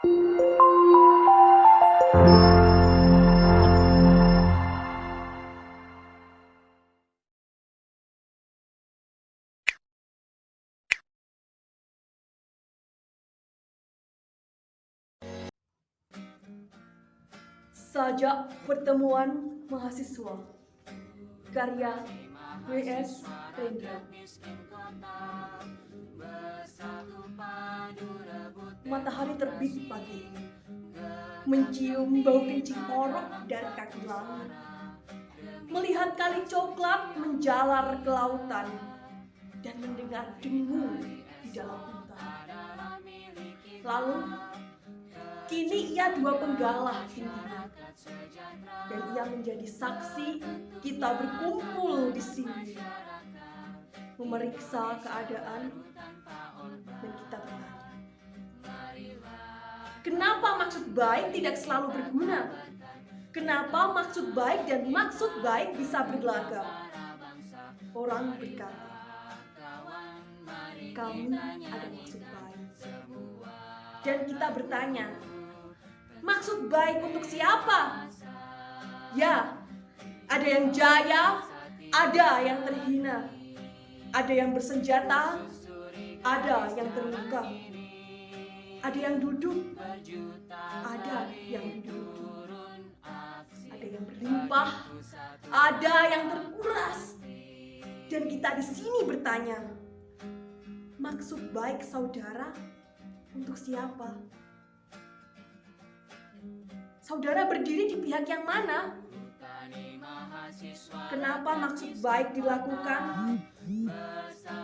Sajak pertemuan mahasiswa, karya W.S. Rendra. Matahari terbit pagi, mencium bau kencing orok dari kaki langit, melihat kali coklat menjalar ke lautan, dan mendengar dengung di dalam hutan. Lalu, kini ia dua penggalah tingginya, dan ia menjadi saksi kita berkumpul di sini, memeriksa keadaan, dan kita bertanya, kenapa maksud baik tidak selalu berguna? Kenapa maksud baik dan maksud baik bisa berlaga? Orang berkata, kamu ada maksud baik. Dan kita bertanya, maksud baik untuk siapa? Ya, ada yang jaya, ada yang terhina, ada yang bersenjata, ada yang terluka, ada yang duduk, ada yang diduduki, ada yang berlimpah, ada yang terkuras. Dan kita di sini bertanya, maksud baik saudara untuk siapa? Saudara berdiri di pihak yang mana? Kenapa maksud baik dilakukan,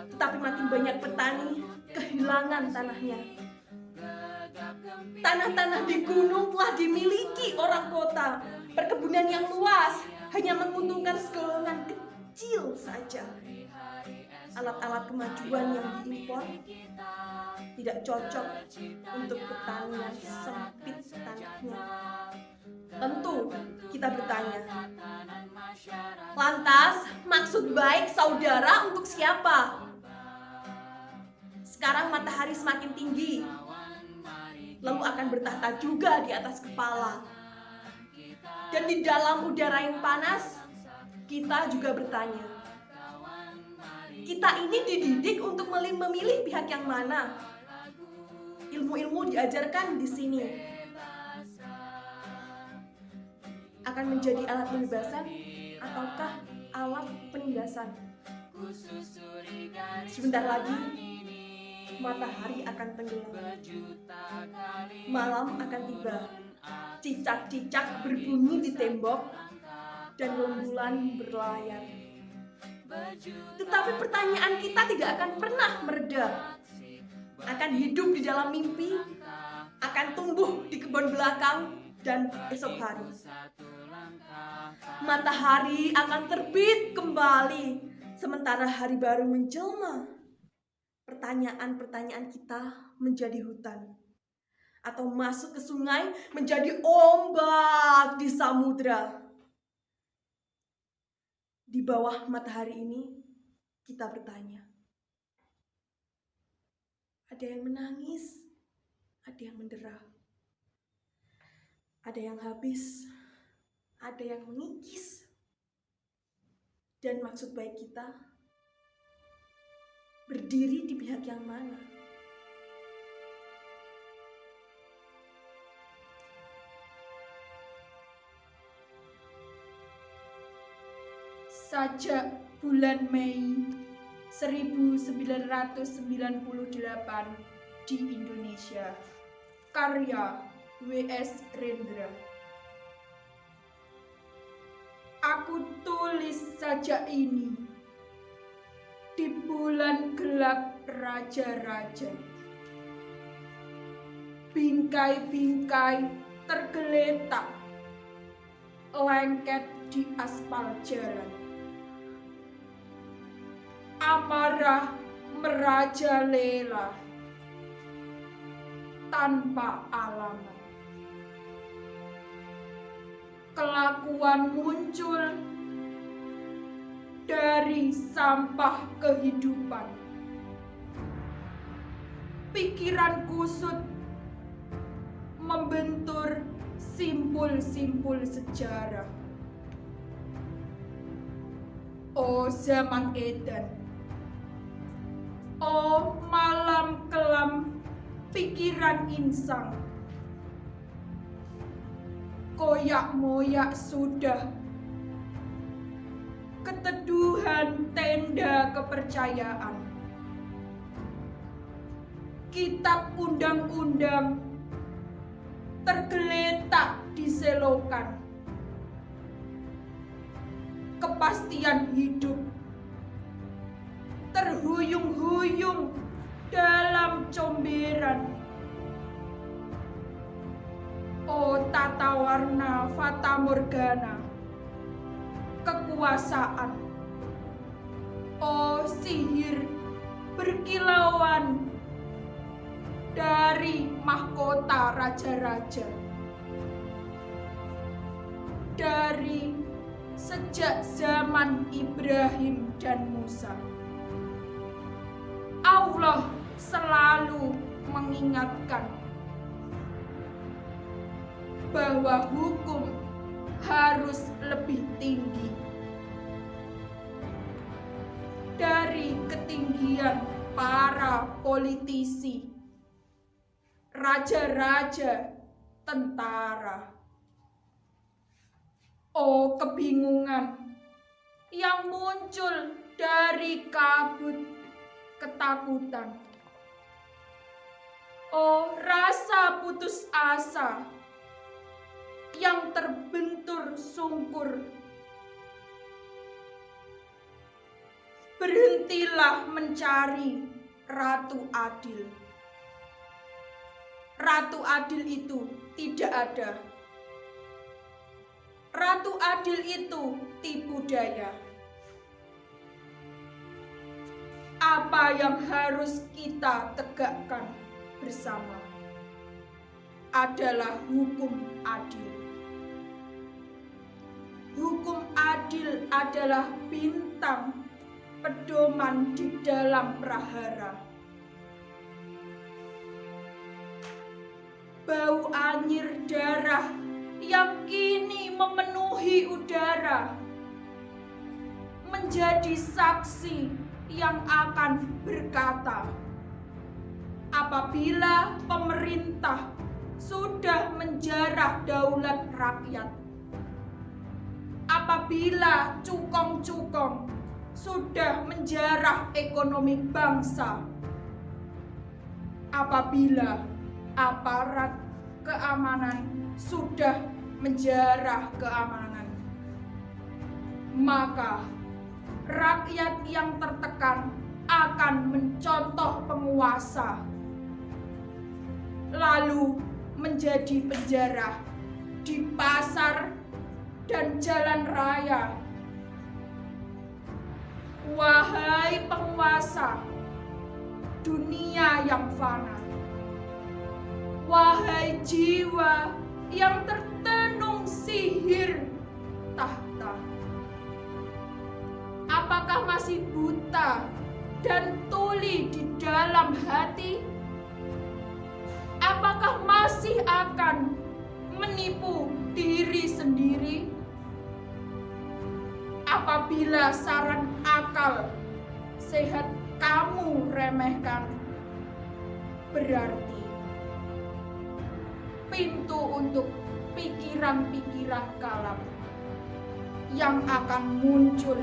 tetapi makin banyak petani kehilangan tanahnya? Tanah-tanah di gunung telah dimiliki orang kota. Perkebunan yang luas hanya menguntungkan segolongan kecil saja. Alat-alat kemajuan yang diimpor tidak cocok untuk petani yang sempit tanahnya. Tentu kita bertanya, lantas maksud baik saudara untuk siapa? Sekarang matahari semakin tinggi, lalu akan bertahta juga di atas kepala. Dan di dalam udara yang panas, kita juga bertanya, kita ini dididik untuk memilih pihak yang mana? Ilmu-ilmu diajarkan di sini akan menjadi alat pembebasan ataukah alat penindasan? Sebentar lagi matahari akan tenggelam, malam akan tiba, cicak-cicak berbunyi di tembok, dan rembulan berlayar. Tetapi pertanyaan kita tidak akan pernah mereda. Akan hidup di dalam mimpi, akan tumbuh di kebun belakang, dan esok hari matahari akan terbit kembali, sementara hari baru menjelma. Pertanyaan-pertanyaan kita menjadi hutan, atau masuk ke sungai menjadi ombak di samudra. Di bawah matahari ini kita bertanya, ada yang menangis, ada yang mendera, ada yang habis, ada yang mengikis. Dan maksud baik kita berdiri di pihak yang mana? Sajak bulan Mei 1998 di Indonesia. Karya W.S. Rendra. Aku tulis saja ini di bulan gelap raja-raja. Bingkai-bingkai tergeletak lengket di aspal jalan. Amarah merajalela tanpa alamat. Kelakuan muncul dari sampah kehidupan. Pikiran kusut membentur simpul-simpul sejarah. Oh zaman edan, oh malam kelam pikiran insan, koyak-moyak sudah keteduhan tenda kepercayaan. Kitab undang-undang tergeletak di selokan. Kepastian hidup terhuyung-huyung dalam comberan. Oh tata warna fata morgana kekuasaan. Oh sihir berkilauan dari mahkota raja-raja. Dari sejak zaman Ibrahim dan Musa, Allah selalu mengingatkan bahwa hukum harus lebih tinggi dari ketinggian para politisi, raja-raja, tentara. Oh kebingungan yang muncul dari kabut ketakutan. Oh rasa putus asa yang terbentur sungkur. Berhentilah mencari Ratu Adil. Ratu Adil itu tidak ada. Ratu Adil itu tipu daya. Apa yang harus kita tegakkan bersama adalah hukum adil. Hukum adil adalah bintang pedoman di dalam prahara. Bau anyir darah yang kini memenuhi udara menjadi saksi yang akan berkata, apabila pemerintah sudah menjarah daulat rakyat, apabila cukong-cukong sudah menjarah ekonomi bangsa, apabila aparat keamanan sudah menjarah keamanan, maka rakyat yang tertekan akan mencontoh penguasa, lalu menjadi penjara di pasar dan jalan raya. Wahai penguasa dunia yang fana, wahai jiwa yang tertenung sihir tahta, apakah masih buta dan tuli di dalam hati? Apakah masih akan menipu diri sendiri? Apabila saran akal sehat kamu remehkan, berarti pintu untuk pikiran-pikiran kalam yang akan muncul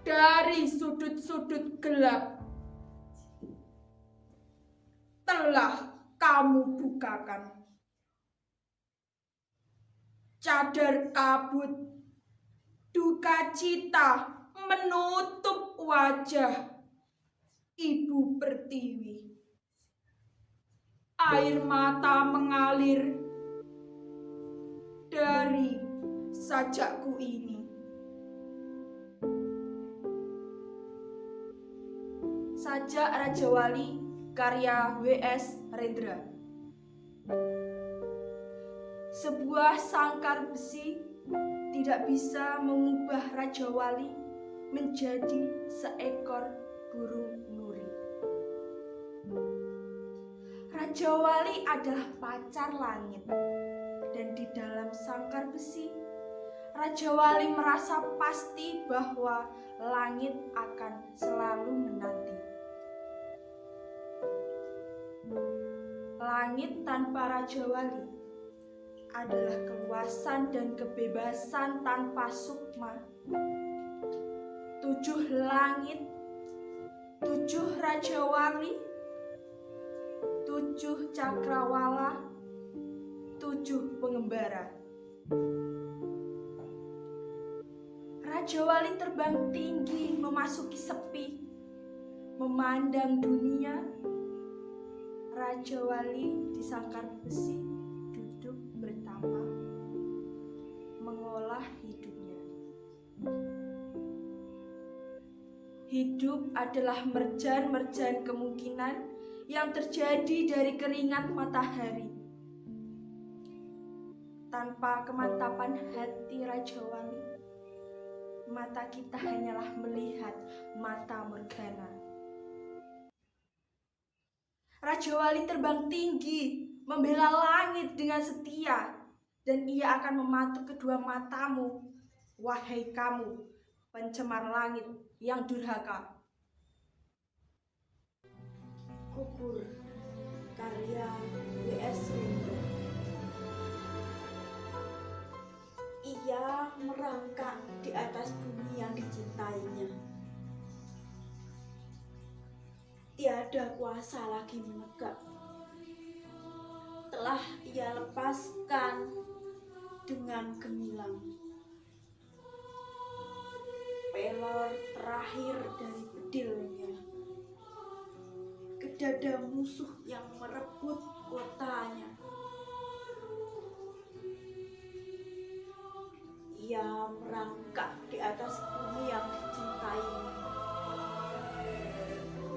dari sudut-sudut gelap telah kamu bukakan. Cadar kabut duka cita menutup wajah Ibu Pertiwi. Air mata mengalir dari sajakku ini. Sajak Raja Wali karya W.S. Rendra. Sebuah sangkar besi tidak bisa mengubah Raja Wali menjadi seekor burung nuri. Raja Wali adalah pacar langit, dan di dalam sangkar besi, Raja Wali merasa pasti bahwa langit akan selalu menanti. Langit tanpa Raja Wali adalah keluasan dan kebebasan tanpa sukma. 7 langit, 7 Raja Wali, 7 cakrawala, 7 pengembara. Raja Wali terbang tinggi memasuki sepi, memandang dunia. Raja Wali di sangkar besi duduk bertapa, mengolah hidupnya. Hidup adalah merjan-merjan kemungkinan yang terjadi dari keringat matahari. Tanpa kemantapan hati Raja Wali, mata kita hanyalah melihat mata morgana. Raja Wali terbang tinggi, membela langit dengan setia, dan ia akan mematuk kedua matamu, wahai kamu, pencemar langit yang durhaka. Kubur, karya W.S. Lindbergh. Ia merangkak di atas bumi yang dicintainya. Tiada kuasa lagi menegak. Telah ia lepaskan dengan gemilang. Pelor terakhir dari bedilnya ke dada musuh yang merebut kotanya. Ia merangkak di atas bumi yang dicintainya.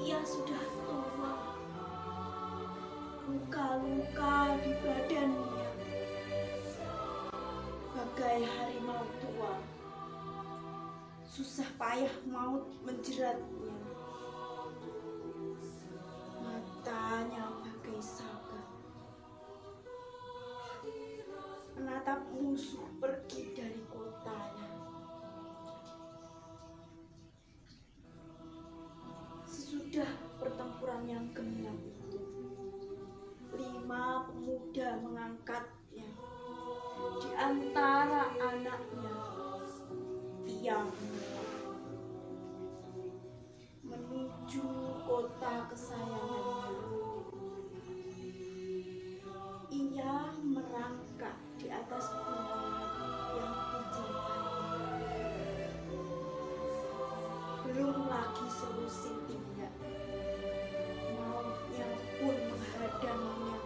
Ia sudah tua, luka-luka di badannya bagai harimau tua. Susah payah maut menjeratnya. Matanya bagai saga, menatap musuh pergi dari kotanya. Sesudah pertempuran yang gemilang itu, 5 pemuda mengangkatnya di antara anaknya. Ia menuju kota kesayangannya. Ia merangkak di atas bumi yang dicintainya. Belum lagi selusin tindak, mautnya pun menghadangnya.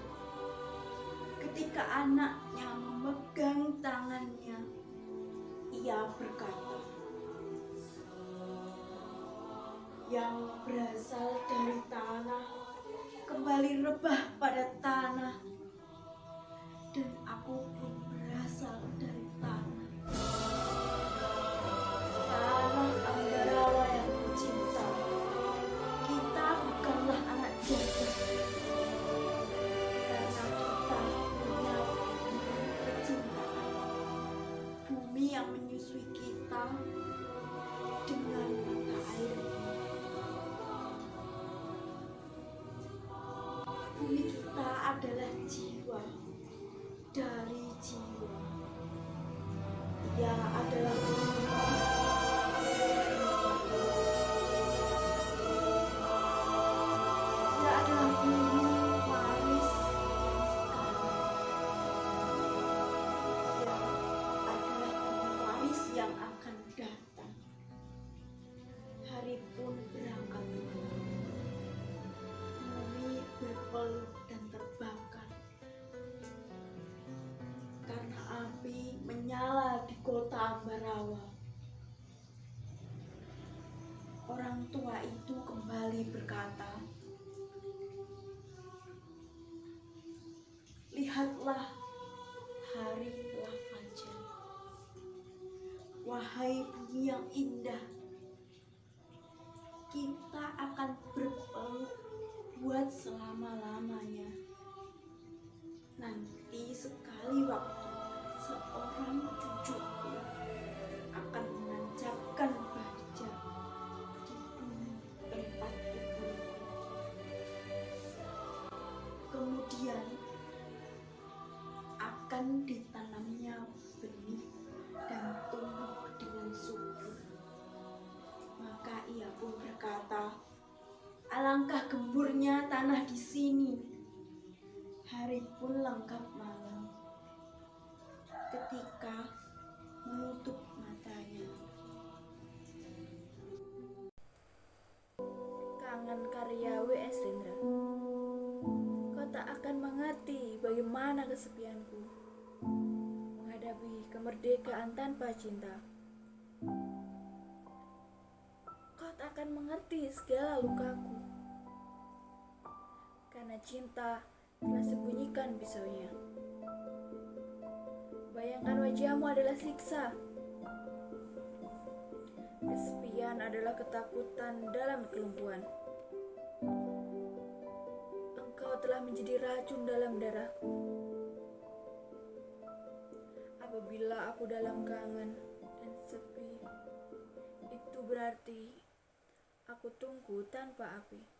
Ketika anaknya memegang tangannya, ia berkata, "Yang berasal dari tanah kembali rebah pada tanah, dan aku pun berasal dari tanah. Tanah Ambarawa yang kucinta, kita bukanlah anak janda, karena kita punya kecintaan. Bumi yang menyusui kita dengan mata airnya. Bumi kita adalah jiwa dari jiwa. Ia adalah bumi. Ia adalah bumi waris yang sekarang. Ia adalah bumi waris yang akan datang. Hari pun berangkat. Bumi berpeluk dan terbakar karena api menyala di kota Ambarawa. Orang tua itu kembali berkata, "Lihatlah, hari telah fajar. Wahai bumi yang indah, kita akan berpeluk buat selama-lamanya. akan ditanamnya benih dan tumbuh dengan subur. Maka ia pun berkata, alangkah gemburnya tanah di sini. Hari pun lengkap malam ketika menutup matanya. Kangen karya W.S. Rendra. Kau tak akan mengerti bagaimana kesepianku menghadapi kemerdekaan tanpa cinta. Kau tak akan mengerti segala lukaku, karena cinta telah sembunyikan pisaunya. Bayangkan wajahmu adalah siksa. Kesepian adalah ketakutan dalam kelumpuhan. Engkau telah menjadi racun dalam darahku. Apabila aku dalam kangen dan sepi, itu berarti aku tunggu tanpa api.